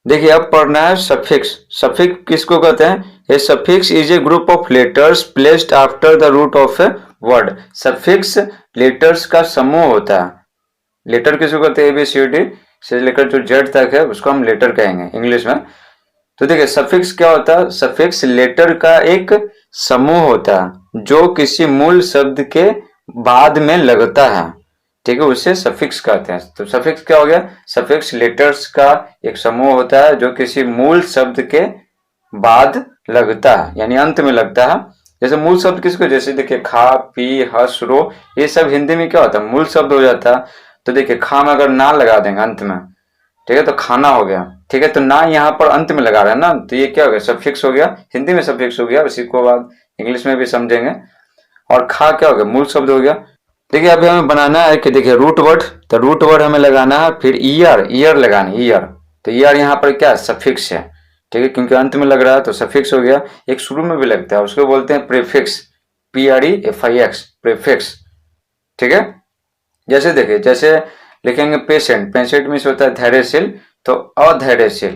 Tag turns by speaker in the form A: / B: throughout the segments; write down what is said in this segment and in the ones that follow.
A: देखिए अब पढ़ना है सफिक्स। सफिक्स किसको कहते हैं? A suffix is a group of letters placed after the root of a word. Suffix letters का समूह होता है। लेटर किसको कहते हैं? ABCD से लेकर जो जेड तक है उसको हम लेटर कहेंगे इंग्लिश में। तो देखिए सफिक्स क्या होता है? सफिक्स लेटर का एक समूह होता है जो किसी मूल शब्द के बाद में लगता है, ठीक है, उसे सफिक्स कहते हैं। तो सफिक्स क्या हो गया? सफिक्स लेटर्स का एक समूह होता है जो किसी मूल शब्द के बाद लगता है, यानी अंत में लगता है। जैसे मूल शब्द किसको? जैसे देखिए खा, पी, हंस, रो, ये सब हिंदी में क्या होता है? मूल शब्द हो जाता है। तो देखिए खा में अगर ना लगा देंगे अंत में, ठीक है, तो खाना हो गया, ठीक है, तो ना यहाँ पर अंत में लगा रहे हैं ना, तो ये क्या हो गया? सफिक्स हो गया, हिंदी में सफिक्स हो गया। उसी को बाद इंग्लिश में भी समझेंगे। और खा क्या हो गया? मूल शब्द हो गया। देखिए अभी हमें बनाना है कि देखिए रूट वर्ड, तो रूट वर्ड हमें लगाना है, फिर ईयर, ईयर लगाना है, ईयर। तो ईयर यहाँ पर क्या है? सफिक्स है, ठीक है, क्योंकि अंत में लग रहा है तो सफिक्स हो गया। एक शुरू में भी लगता है, उसको बोलते हैं प्रीफिक्स, PREFIX, प्रीफिक्स, ठीक है। जैसे देखिए, जैसे लिखेंगे पेशेंट, पेशेंट मीन्स होता है धैर्यशील, तो अधैर्यशील,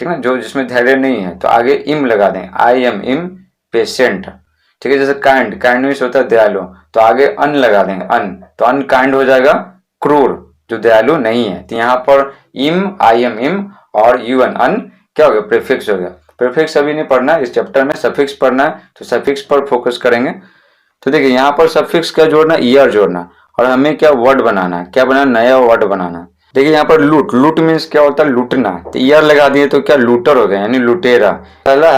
A: ठीक है, जो जिसमें धैर्य नहीं है तो आगे इम लगा दें, IM, इम पेशेंट, ठीक है। जैसे काइंड, काइंड मीन्स होता है दयालु, तो आगे अन लगा देंगे, अन, तो अनकाइंड हो जाएगा क्रूर, जो दयालु नहीं है। तो यहाँ पर इम, IM, इम और UN, अन क्या हो गया? प्रीफिक्स हो गया। प्रीफिक्स अभी नहीं पढ़ना, इस चैप्टर में सफिक्स पढ़ना है, तो सफिक्स पर फोकस करेंगे। तो देखिए यहाँ पर सफिक्स क्या जोड़ना? ईयर जोड़ना। और हमें क्या वर्ड बनाना है? क्या बनाना? नया वर्ड बनाना है। देखिए यहाँ पर लूट, लूट मीन्स क्या होता है? लूटना। तो ईयर लगा दिए तो क्या? लूटर हो गया, यानी लुटेरा। पहला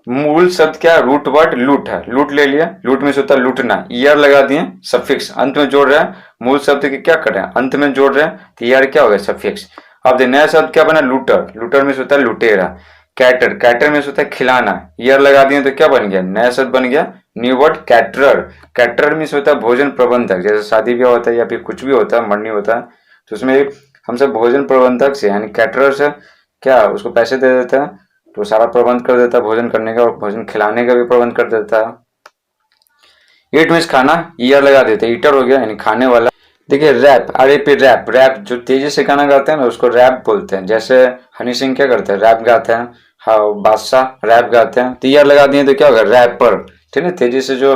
A: मूल शब्द क्या है? रूट वर्ड लूट है, लूट ले लिया, लूट मीन्स होता है लूटना। ईयर लगा दिए, सफिक्स अंत में जोड़ रहे हैं, मूल शब्द के क्या कर रहे हैं? अंत में जोड़ रहे हैं, तो ईयर क्या हो गया? सफिक्स। अब देखिए नया शब्द क्या बना? लूटर, लूटर मीन्स होता है लुटेरा। कैटर, कैटर मीन्स होता है खिलाना, ईयर लगा दिए तो क्या बन गया? नया शब्द बन गया, new word caterer. Caterer means होता है भोजन प्रबंधक। जैसे शादी ब्याह होता है या फिर कुछ भी होता है, मरनी होता है, तो उसमें हम सब भोजन प्रबंधक से यानी कैटरर से क्या उसको पैसे दे देते हैं, तो सारा प्रबंध कर देता है भोजन करने का, और भोजन खिलाने का भी प्रबंध कर देता है। ईट मीन्स खाना, ईयर लगा देते हैं, ईटर हो गया यानी खाने वाला। देखिए रैप, RAP, रैप, रैप जो तेजी से गाना गाते हैं ना उसको रैप बोलते हैं। जैसे हनी सिंह क्या करते हैं? रैप गाते हैं। हाँ, बादशाह रैप गाते हैं। तो ईयर लगा दिए तो क्या होगा? रैपर, ठीक है, तेजी से जो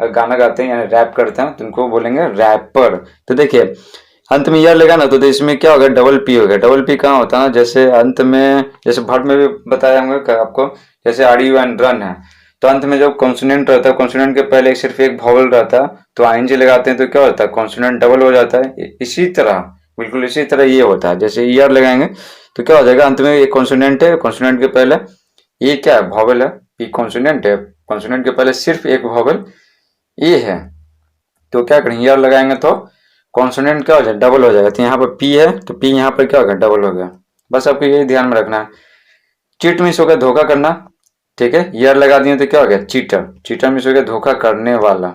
A: गाना गाते हैं यानी रैप करते हैं तो उनको बोलेंगे रैपर। तो देखिए अंत में ईयर लगा ना, तो इसमें क्या होगा? डबल P हो गया। डबल P कहाँ होता है ना? जैसे अंत में, जैसे वर्ड में भी बताया होंगे आपको, जैसे RUN, रन है, तो अंत में जब कॉन्सोनेंट रहता है, कॉन्सोनेंट के पहले सिर्फ एक वॉवल रहता है, तो ING लगाते हैं तो क्या होता है? कॉन्सोनेंट डबल हो जाता है। इसी तरह, बिल्कुल इसी तरह ये होता है। जैसे ईयर लगाएंगे तो क्या हो जाएगा? अंत में एक कॉन्सोनेंट है, कॉन्सोनेंट के पहले ये क्या है? वॉवल है, ये कॉन्सोनेंट है, कॉन्सोनेंट के पहले सिर्फ एक वॉवल ये है, तो क्या करेंगे? ईयर लगाएंगे तो कॉन्सोनेंट क्या हो जाएगा? डबल हो जाएगा। तो यहाँ पर P है तो P यहाँ पर क्या होगा? डबल हो गया। बस आपको यही ध्यान में रखना है। चीट मीन्स हो गया धोखा करना, ठीक है, ईयर लगा दिए तो क्या हो गया? चीटर, चीटर मीन्स हो गया धोखा करने वाला।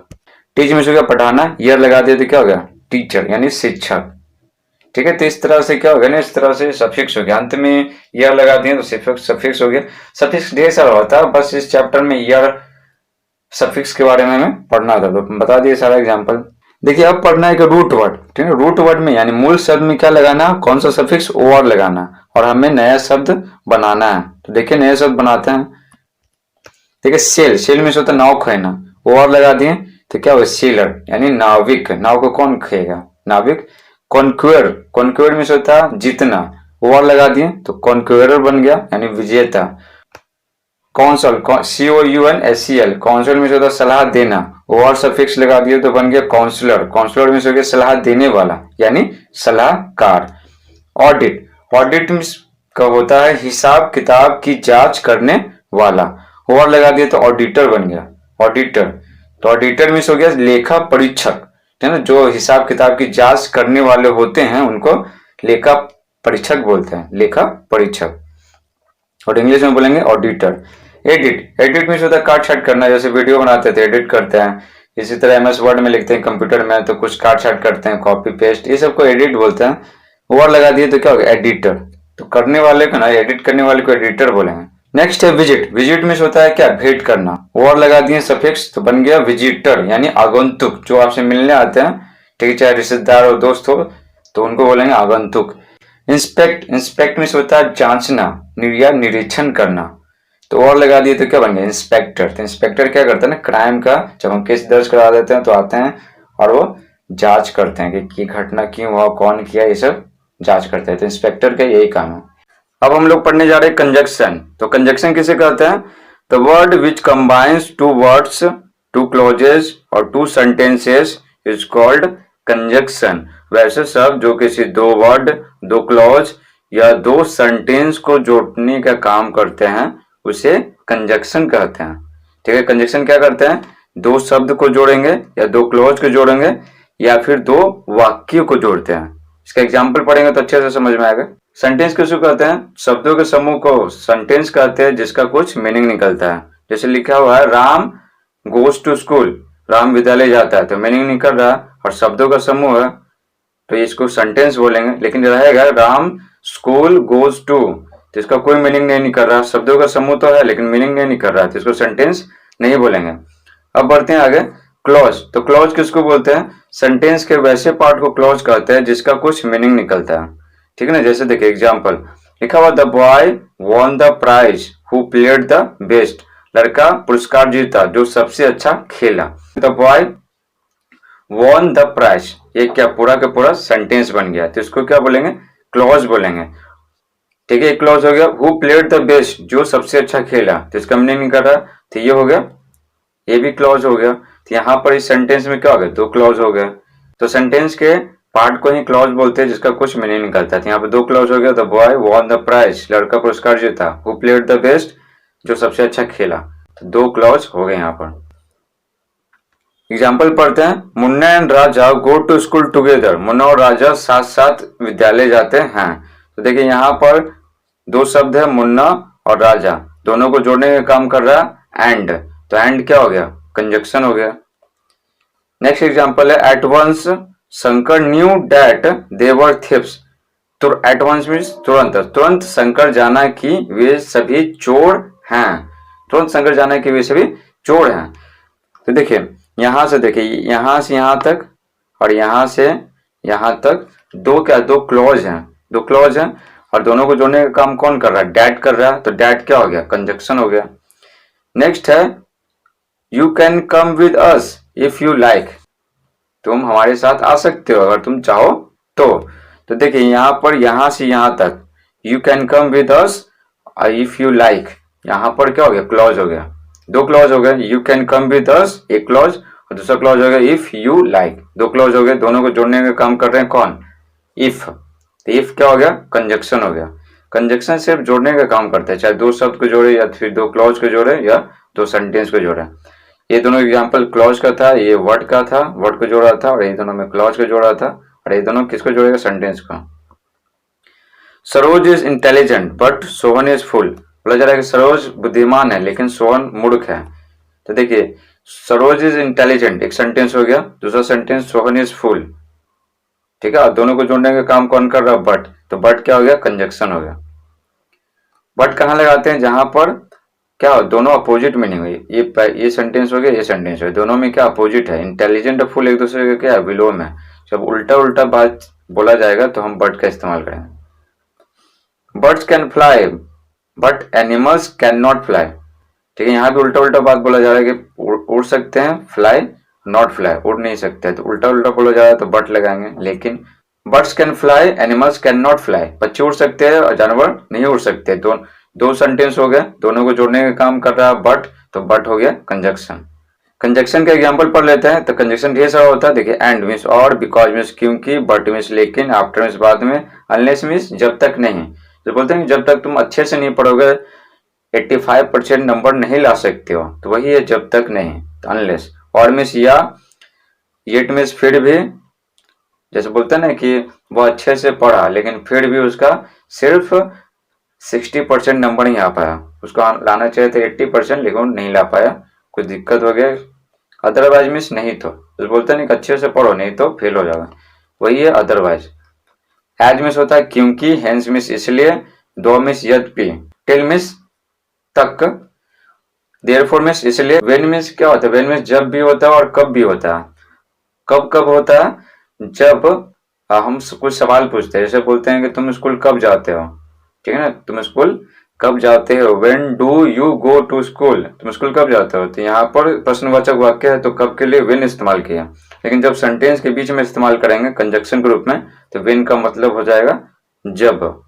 A: टीच मीन्स हो गया पढ़ाना, ईयर लगा दिए तो क्या हो गया? टीचर यानी शिक्षक, ठीक है। तो इस तरह से क्या हो गया ना? इस तरह से सफिक्स हो गया, अंत में ईयर लगा दिए तो सफिक्स हो गया। सफिक्स ढेर सारा होता है, बस इस चैप्टर में ईयर सफिक्स के बारे में हमें पढ़ना था, तो बता दिए सारा एग्जाम्पल। देखिए अब पढ़ना है कि रूट वर्ड, ठीक है, रूट वर्ड में यानी मूल शब्द में क्या लगाना? कौन सा सफिक्स? ओवर लगाना, और हमें नया शब्द बनाना है। तो देखिए नया शब्द बनाते हैं। देखिए सेल, सेल में होता है नाव खेना, ओवर लगा दिए तो क्या हुआ? सेलर यानी नाविक, नाव को कौन खेगा? नाविक। कॉन्क्वेर, कॉन्क्वेर में होता है जीतना, ओवर लगा दिए तो कॉन्क्वेरर बन गया यानी विजेता। कौंसल, COUNSEL, कौंसल में होता है सलाह देना, ओवर सफिक्स लगा दिए तो बन गया काउंसलर, काउंसलर में हो गया सलाह देने वाला यानी सलाहकार। ऑडिट, ऑडिट में का होता है हिसाब किताब की जांच करने वाला, ओवर लगा दिया तो ऑडिटर बन गया, ऑडिटर। तो ऑडिटर में हो गया लेखा परीक्षक, है ना, जो हिसाब किताब की जांच करने वाले होते हैं उनको लेखा परीक्षक बोलते हैं, लेखा परीक्षक। और इंग्लिश में बोलेंगे ऑडिटर। एडिट, एडिट मीन्स होता है काट छाट करना, जैसे वीडियो बनाते थे एडिट करते हैं, इसी तरह MS वर्ड में लिखते हैं कंप्यूटर में तो कुछ काट छाट करते हैं, कॉपी पेस्ट, ये सबको एडिट बोलते हैं। ओवर लगा दिए तो क्या होगा? एडिटर। तो करने वाले को ना, एडिट करने वाले को एडिटर बोलेंगे। नेक्स्ट है विजिट, विजिट मीन्स होता है क्या? भेंट करना, ओवर लगा दिए सफिक्स तो बन गया विजिटर यानी आगंतुक, जो आपसे मिलने आते हैं, ठीक है, चाहे रिश्तेदार हो दोस्त हो तो उनको बोलेंगे आगंतुक। इंस्पेक्ट, इंस्पेक्ट मीन्स होता है जांचना या निरीक्षण करना, तो और लगा दिए तो क्या बन गया इंस्पेक्टर। तो इंस्पेक्टर क्या करता है ना, क्राइम का जब हम केस दर्ज करा देते हैं तो आते हैं और वो जांच करते हैं कि घटना क्यों हुआ, कौन किया, ये सब जांच करते हैं। तो इंस्पेक्टर का यही काम है। अब हम लोग पढ़ने जा रहे हैं कंजक्शन। तो कंजक्शन किसे कहते हैं? The word which combines two words, two clauses और two sentences is called conjunction. वैसे शब्द जो किसी दो वर्ड, दो क्लॉज या दो सेंटेंस को जोड़ने का काम करते हैं उसे कंजक्शन कहते हैं। ठीक है, कंजक्शन क्या करते हैं? दो शब्द को जोड़ेंगे या दो क्लॉज को जोड़ेंगे या फिर दो वाक्यों को जोड़ते हैं। इसका एग्जाम्पल पढ़ेंगे तो अच्छे से समझ में आएगा। सेंटेंस किसको कहते हैं? शब्दों के समूह को सेंटेंस कहते हैं जिसका कुछ मीनिंग निकलता है। जैसे लिखा हुआ है Ram goes to school, Ram विद्यालय जाता है, तो मीनिंग निकल रहा है और शब्दों का समूह है तो इसको सेंटेंस बोलेंगे। लेकिन रहेगा राम स्कूल गोज टू, तो इसका कोई मीनिंग नहीं निकल रहा, शब्दों का समूह तो है लेकिन मीनिंग नहीं निकल रहा है, तो इसको सेंटेंस नहीं बोलेंगे। अब बढ़ते हैं आगे। क्लॉज, तो क्लॉज किसको बोलते हैं? सेंटेंस के वैसे पार्ट को क्लॉज कहते हैं जिसका कुछ मीनिंग निकलता है। ठीक है ना, जैसे देखिए एग्जाम्पल लिखा हुआ the boy won the prize who played the best, लड़का पुरस्कार जीता जो सबसे अच्छा खेला। The boy won the prize, ये क्या पूरा का पूरा सेंटेंस बन गया, तो इसको क्या बोलेंगे? क्लॉज बोलेंगे। ठीक है, क्लॉज हो गया। हु प्लेड द बेस्ट, जो सबसे अच्छा खेला, तो इसका मीनिंग निकल रहा, तो ये हो गया, ये भी क्लॉज हो गया। तो यहाँ पर इस सेंटेंस में क्या हो गया? दो क्लॉज हो गया। तो सेंटेंस के पार्ट को ही क्लॉज बोलते हैं जिसका कुछ मीनिंग निकलता है। तो यहाँ पे दो क्लॉज हो गया। The boy won the prize, लड़का पुरस्कार जीता। हु प्लेड द बेस्ट, जो सबसे अच्छा खेला। तो दो क्लॉज हो गए यहाँ पर। एग्जाम्पल पढ़ते हैं। Munna and Raja go to school together, Munna और राजा साथ साथ विद्यालय जाते हैं। तो देखिए यहाँ पर दो शब्द है मुन्ना और राजा, दोनों को जोड़ने का काम कर रहा है एंड, तो एंड क्या हो गया? कंजक्शन हो गया। नेक्स्ट एग्जांपल है at once Shankar knew that they were thieves, तो एट वंस मीन्स तुरंत, तुरंत शंकर जाना कि वे सभी चोर हैं, तुरंत शंकर जाना कि वे सभी चोर हैं। तो देखिए यहां से, देखिए यहां से यहां तक और यहां से यहां तक दो क्या, दो क्लॉज हैं, दो क्लॉज हैं और दोनों को जोड़ने का काम कौन कर रहा है? डैट कर रहा है, तो डैट क्या हो गया? कंजक्शन हो गया। नेक्स्ट है you can come with us if you like, तुम हमारे साथ आ सकते हो अगर तुम चाहो तो देखिए यहाँ पर यहां से यहां तक you can come with us if you like, यहाँ पर क्या हो गया? क्लॉज हो गया। दो क्लॉज हो गए, you can come with us एक क्लॉज और दूसरा क्लॉज हो गया इफ यू लाइक, दो क्लॉज हो गए, दोनों को जोड़ने का काम कर रहे हैं कौन? इफ। तो इफ क्या हो गया? कंजक्शन हो गया। कंजक्शन सिर्फ जोड़ने का काम करता है, चाहे दो शब्द को जोड़े या फिर दो क्लॉज को जोड़े या दो सेंटेंस को जोड़े। ये दोनों एग्जाम्पल क्लॉज का था, ये वर्ड का था, वर्ड को जोड़ा था, और ये दोनों में क्लॉज को जोड़ा था, और ये दोनों किसको जोड़ेगा? सेंटेंस को। Saroj is intelligent but Sohan is full, बोला जा रहा है कि सरोज बुद्धिमान है लेकिन सोहन मूर्ख है। तो देखिए सरोज इज इंटेलिजेंट एक सेंटेंस हो गया, दूसरा सेंटेंस सोहन इज फुल। ठीक है, दोनों को जोड़ने का काम कौन कर रहा है? बट, तो बट क्या हो गया? कंजक्शन हो गया। बट कहाँ लगाते हैं? जहां पर क्या हो? दोनों अपोजिट मीनिंग हुई, ये सेंटेंस हो गया, ये सेंटेंस हो गया, दोनों में क्या अपोजिट है? इंटेलिजेंट और फुल एक दूसरे का क्या है? विलोम है। जब उल्टा उल्टा बात बोला जाएगा तो हम बट का इस्तेमाल करेंगे। Birds can fly but animals can not fly, ठीक है, यहाँ पे उल्टा उल्टा बात बोला जा रहा है कि उड़ सकते हैं, फ्लाई नॉट फ्लाई, उड़ नहीं सकते, तो उल्टा उल्टा बोला जा रहा है तो बट लगाएंगे। लेकिन birds can fly animals can not fly, पक्षी उड़ सकते हैं और जानवर नहीं उड़ सकते। दो सेंटेंस हो गए, दोनों को जोड़ने का काम कर रहा है बट, तो बट हो गया कंजक्शन। कंजक्शन का एग्जांपल पढ़ लेते हैं। तो कंजक्शन ढेर सारा होता है, देखिए एंड मीन्स और, बिकॉज मीन्स क्योंकि, बट मीन्स लेकिन, आफ्टर मीन्स बाद में, अनलेस मीन्स जब तक नहीं। तो बोलते हैं जब तक तुम अच्छे से नहीं पढ़ोगे 85% नंबर नहीं ला सकते हो, तो वही है जब तक नहीं, तो अनलेस। और मीन्स या, येट मीन्स फिर भी, जैसे बोलते हैं ना कि वो अच्छे से पढ़ा लेकिन फिर भी उसका सिर्फ 60% नंबर नहीं आ पाया, उसको लाना चाहिए था 80% लेकिन नहीं ला पाया, कुछ दिक्कत हो गया। अदरवाइज मीन्स नहीं तो बोलते नहीं कि अच्छे से पढ़ो नहीं तो फेल हो जाओगे, वही है अदरवाइज। एज मीन्स होता है क्योंकि, हेंस मीन्स इसलिए, दो मीन्स यद्यपि, टिल मीन्स तक, देयरफॉर मीन्स इसलिए, व्हेन मीन्स क्या होता है? व्हेन मीन्स जब भी होता है और कब भी होता है। कब कब होता है? जब हम कुछ सवाल पूछते हैं, जैसे बोलते हैं कि तुम स्कूल कब जाते हो, ठीक है ना, तुम स्कूल कब जाते हो, when do you go to school, तुम स्कूल कब जाते हो। तो यहाँ पर प्रश्नवाचक वाक्य है तो कब के लिए व्हेन इस्तेमाल किया, लेकिन जब सेंटेंस के बीच में इस्तेमाल करेंगे कंजक्शन के रूप में तो व्हेन का मतलब हो जाएगा जब।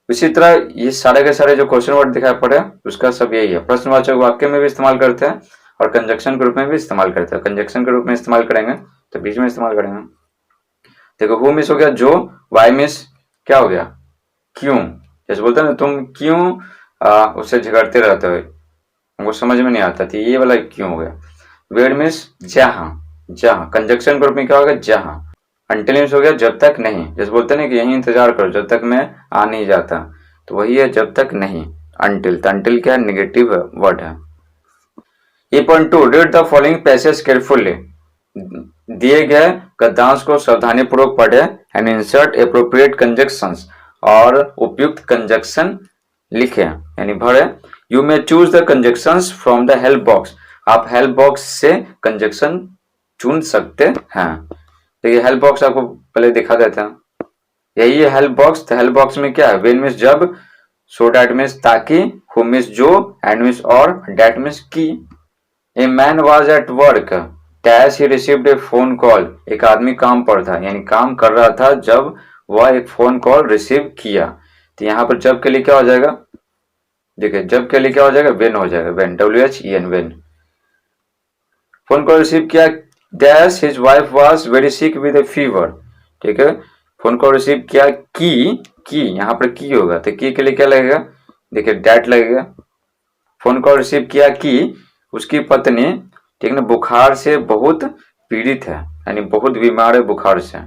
A: इसी तरह ये सारे के सारे जो क्वेश्चन वर्ड दिखाई पड़े उसका सब यही है, प्रश्नवाचक वाक्य में भी इस्तेमाल करते हैं और कंजक्शन के रूप में भी इस्तेमाल करते हैं। कंजक्शन के रूप में इस्तेमाल करेंगे तो बीच में इस्तेमाल करेंगे। देखो हु मिस हो गया जो, वाई मिस क्या हो गया क्यों, जैसे बोलते हैं ना तुम क्यों उससे झगड़ते रहते हो, हमको समझ में नहीं आता, तो ये वाला क्यों हो गया। वेयर मिस जहां, जहां कंजक्शन ग्रुप में क्या होगा जहां। अंटिल मिस हो गया जब तक नहीं, जैसे बोलते हैं ना कि यही इंतजार करो जब तक मैं आ नहीं जाता, तो वही है जब तक नहीं अंटिल। तो अंटिल क्या है, निगेटिव वर्ड है। ई point two, read the following passage carefully, दिए गए गद्यांश को सावधानी पूर्वक पढ़े एंड इंसर्ट एप्रोप्रिएट कंजक्शंस, और उपयुक्त कंजक्शन लिखे यानी भरे। You may choose the conjunctions from the help box, आप हेल्प बॉक्स से कंजक्शन चुन सकते हैं। तो ये हेल्प बॉक्स आपको पहले दिखा देते हैं, यही है हेल्प बॉक्स। तो हेल्प बॉक्स में क्या है, व्हेन मींस जब, सो डैट मींस ताकि, हु मींस जो, एंड मींस और, डैट मींस की। A man was at work dash he received A phone call, एक आदमी काम पर था यानी काम कर रहा था जब वह एक फोन कॉल रिसीव किया। तो यहाँ पर जब के लिए क्या हो जाएगा, देखिए जब के लिए क्या हो जाएगा वेन हो जाएगा, when WHEN when. Phone call receive किया dash his wife was very sick with a fever, ठीक है। फोन कॉल रिसीव किया की यहाँ पर की होगा, तो की के लिए क्या लगेगा, देखिए डैट लगेगा। फोन कॉल रिसीव किया कि उसकी पत्नी, ठीक ना, बुखार से बहुत पीड़ित है यानी बहुत बीमार है बुखार से।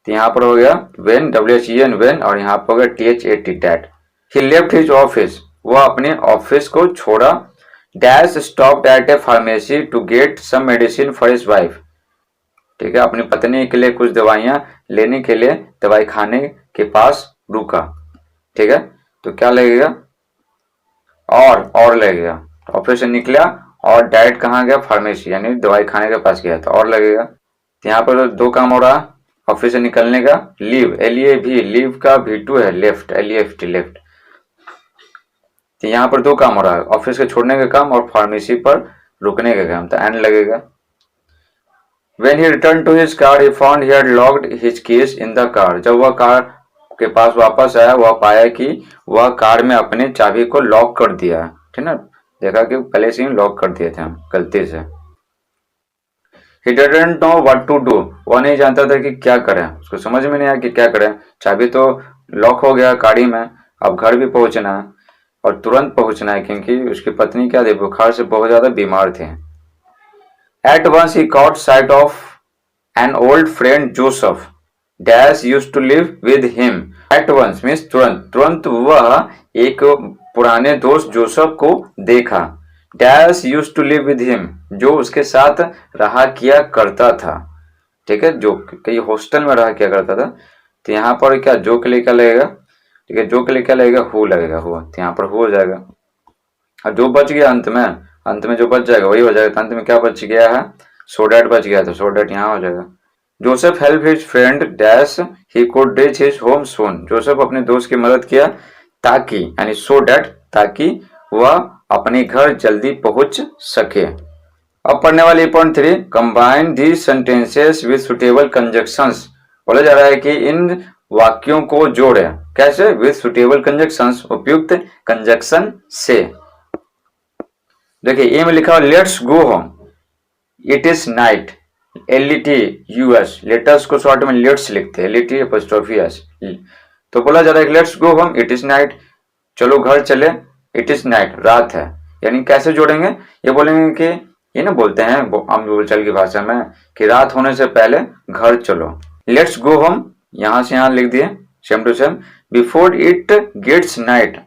A: तो यहाँ पर हो गया वेन WHEN वेन, और यहाँ पर हो गया THAT that. He left his office, वह अपने ऑफिस को छोड़ा। Dash stopped at a pharmacy to get some medicine for his wife, ठीक है, अपनी पत्नी के लिए कुछ दवाइयां लेने के लिए दवाई खाने के पास रुका, ठीक है। तो क्या लगेगा, और लगेगा, ऑफिस से निकला और डायरेक्ट कहाँ गया, फार्मेसी यानी दवाई खाने के पास गया, तो और लगेगा। तो यहाँ पर दो काम हो रहा, ऑफिस से निकलने का लीव LEAV, लीव का V2 है लेफ्ट LEFT लेफ्ट। तो यहाँ पर दो काम हो रहा है, ऑफिस के छोड़ने का काम और फार्मेसी पर रुकने का काम, तो एंड लगेगा। When he returned to his car, he found he had locked his keys in the car. जब वह कार के पास वापस आया वह पाया कि वह कार में अपने चाबी को लॉक कर दिया, ठीक ना, देखा कि पहले से ही लॉक कर दिए थे हम गलती से। He didn't know what to do, वह नहीं जानता था कि क्या करें, उसको समझ में नहीं आया कि क्या करें, चाबी तो लॉक हो गया गाड़ी में, अब घर भी पहुंचना है और तुरंत पहुंचना है क्योंकि उसकी पत्नी क्या थी, बुखार से बहुत ज्यादा बीमार थे। At once he caught sight of an old friend Joseph Dash used to live with him. At once means तुरंत, तुरंत वह एक पुराने दोस्त जोसेफ को देखा। Dash used to live with him, जो उसके साथ रहा किया करता था, ठीक है, जो कई हॉस्टल में रहा किया करता था। तो यहाँ पर क्या जो के लिए क्या लगेगा, ठीक है, जो के लिए क्या लगेगा हु लगेगा, हुआ, तो यहाँ पर हो जाएगा। और जो बच गया अंत में जो बच जाएगा वही हो जाएगा। अंत में क्या बच गया है, सो डैट बच गया, तो सो डैट यहाँ हो जाएगा। Joseph help his friend dash he could reach his home soon, Joseph अपने दोस्त की मदद किया ताकि यानी सो डैट ताकि वह अपने घर जल्दी पहुंच सके। अब पढ़ने वाली point 3, combine the sentences with suitable conjunctions, बोला जा रहा है कि इन वाक्यों को जोड़े, कैसे, विद सुटेबल कंजक्शंस, उपयुक्त कंजक्शन से। देखिए ए में लिखा हुआ let's go home, it is night, LETUS, letters को शॉर्ट में लेट्स लिखते हैं, LETS। तो बोला जा रहा है let's go home it is night, चलो घर चले, इट इज नाइट रात है, यानी कैसे जोड़ेंगे, ये बोलेंगे कि ये ना बोलते हैं हम बोलचाल की भाषा में कि रात होने से पहले घर चलो। लेट्स गो होम यहां से यहां लिख दिए same to same, before it gets night,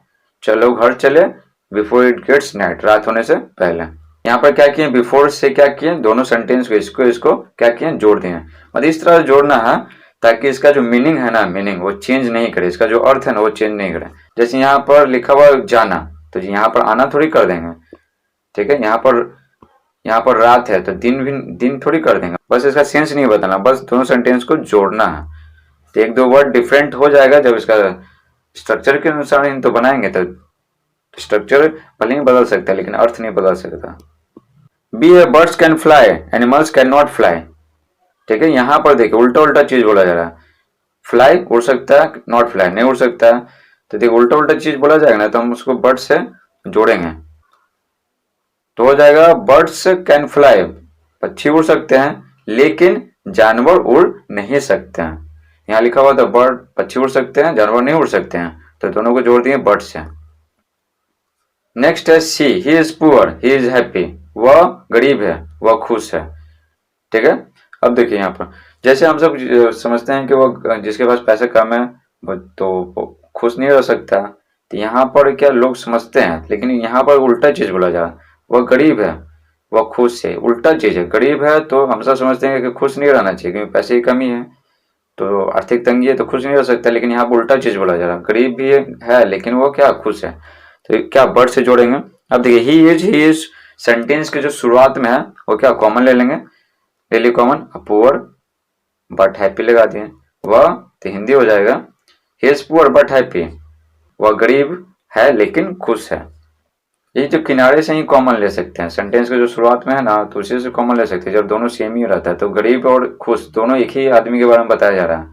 A: चलो घर चले, बिफोर इट गेट्स नाइट, रात होने से पहले। यहाँ पर क्या किए, बिफोर से क्या किए, दोनों सेंटेंस को इसको क्या किए, जोड़ दिए। मतलब इस तरह जोड़ना है ताकि इसका जो मीनिंग है ना, मीनिंग वो चेंज नहीं करे, इसका जो अर्थ है ना वो चेंज नहीं करे। जैसे यहाँ पर लिखा हुआ जाना, तो यहाँ पर आना थोड़ी कर देंगे, ठीक है, यहाँ पर यहाँ पर रात है तो दिन भी दिन थोड़ी कर देंगे, बस इसका सेंस नहीं बताना, बस दोनों सेंटेंस को जोड़ना है। तो एक दो वर्ड डिफरेंट हो जाएगा जब इसका स्ट्रक्चर के अनुसार इन तो बनाएंगे, तो स्ट्रक्चर भले ही बदल सकता है लेकिन अर्थ नहीं बदल सकता। बी है birds can fly, animals can not fly. ठीक है, यहाँ पर देखिए उल्टा उल्टा चीज बोला जा रहा है। फ्लाई उड़ सकता है, नॉट फ्लाई नहीं उड़ सकता है। तो देखिए उल्टा उल्टा चीज बोला जाएगा ना, तो हम उसको बर्ड से जोड़ेंगे तो हो जाएगा बर्ड्स कैन फ्लाई, पक्षी उड़ सकते हैं लेकिन जानवर उड़ नहीं सकते हैं। यहाँ लिखा हुआ था बर्ड पक्षी उड़ सकते हैं, जानवर नहीं उड़ सकते हैं, तो दोनों को जोड़ दिए बर्ड से। नेक्स्ट है C, he is poor he is happy, वह गरीब है वह खुश है। ठीक है, अब देखिए यहाँ पर जैसे हम सब समझते हैं कि वो जिसके पास पैसा कम है वो तो खुश नहीं रह सकता, तो यहाँ पर क्या लोग समझते हैं, लेकिन यहाँ पर उल्टा चीज बोला जा रहा है। वह गरीब है वह खुश है, उल्टा चीज है। गरीब है तो हम सब समझते हैं कि खुश नहीं रहना चाहिए क्योंकि पैसे की कमी है, तो आर्थिक तंगी है तो खुश नहीं रह सकता, लेकिन यहाँ पर उल्टा चीज बोला जा रहा है। गरीब भी है लेकिन वो क्या खुश है, तो क्या बर्ड से जोड़ेंगे। अब देखिए ही इज सेंटेंस के जो शुरुआत में है वो क्या कॉमन ले लेंगे, daily common, poor but happy लगा दिए, वह तो हिंदी हो जाएगा ही इज पुअर बट हैप्पी, वह गरीब है लेकिन खुश है। ये जो किनारे से ही कॉमन ले सकते हैं, सेंटेंस के जो शुरुआत में है ना तो उसी से कॉमन ले सकते हैं जब दोनों सेम ही रहता है। तो गरीब और खुश दोनों एक ही आदमी के बारे में बताया जा रहा है।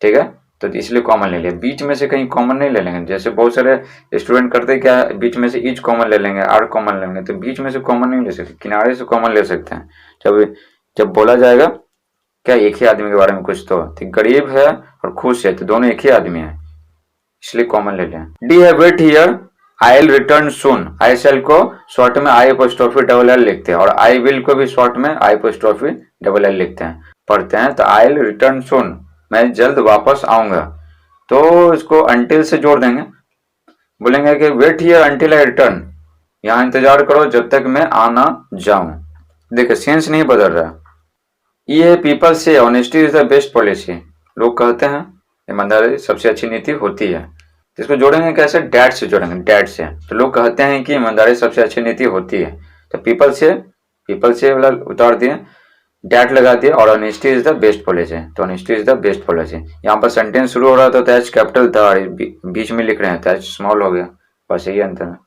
A: ठीक है, तो इसलिए कॉमन ले लिया, बीच में से कहीं कॉमन नहीं ले लेंगे। जैसे बहुत सारे स्टूडेंट करते क्या, बीच में से इच कॉमन ले लेंगे, आर कॉमन लेंगे, तो बीच में से कॉमन नहीं ले सकते, किनारे से कॉमन ले सकते हैं। जब जब बोला जाएगा क्या एक ही आदमी के बारे में कुछ, तो गरीब है और खुश है तो दोनों एक ही आदमी है, इसलिए कॉमन ले लें। डी है wait here I will return soon, I shall को शॉर्ट में आई एपोस्ट्रोफी डबल एल लिखते हैं और आई विल को भी शॉर्ट में आई एपोस्ट्रोफी डबल एल लिखते हैं, पढ़ते हैं। तो आई विल रिटर्न सून, मैं जल्द वापस आऊंगा, तो इसको अंटिल से जोड़ देंगे, बोलेंगे कि wait here until I return, यहाँ इंतजार करो जब तक मैं आना जाऊं। देखिए सेंस नहीं बदल रहा। ये पीपल से honesty is the best policy, लोग कहते हैं ईमानदारी सबसे अच्छी नीति होती है। तो इसको जोड़ेंगे कैसे, डैट से जोड़ेंगे, डैट से। तो लोग कहते हैं कि ईमानदारी सबसे अच्छी नीति होती है, तो पीपल से वाला उतार दिए, डैट लगा दिया और honesty is the best policy, तो honesty is the best policy. यहाँ पर सेंटेंस शुरू हो रहा था तो एच कैपिटल था, बीच में लिख रहे हैं तो एच स्मॉल हो गया, बस यही अंतर है।